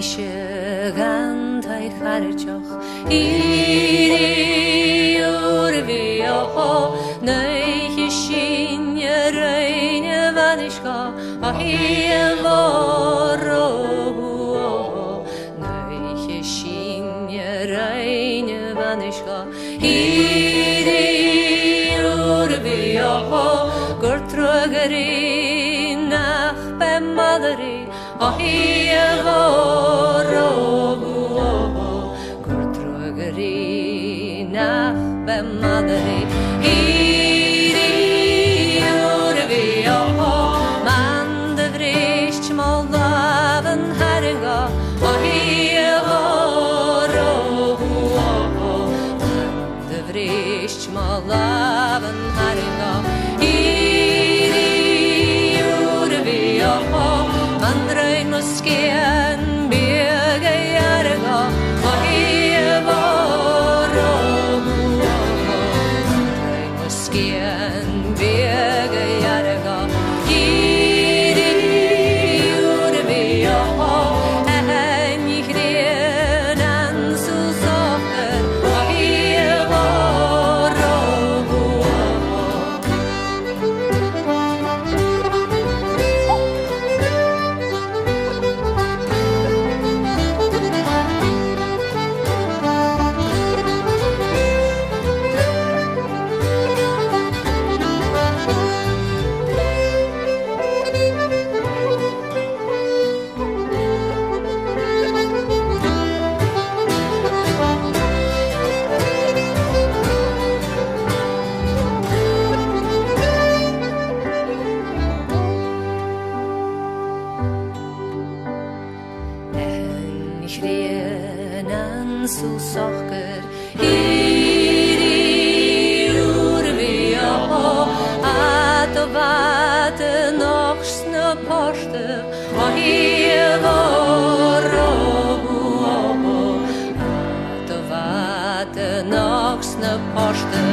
Gan tai kharchoch iri urvio nei shin reine vanishka ahivoro nei shin reine vanishka iri urvio gortrogeri nach be madri ahivoro nach be madri iri urvio man de vrist mal laven herga ahivoro man de vrist mal laven herga iri urvio man drein muskien bege järga ahivoro skien bege järga iri urvio en ikrenan su socker ahivoro su socker iri urvio atovat noch sna poste ahivoro atovat noch sna poste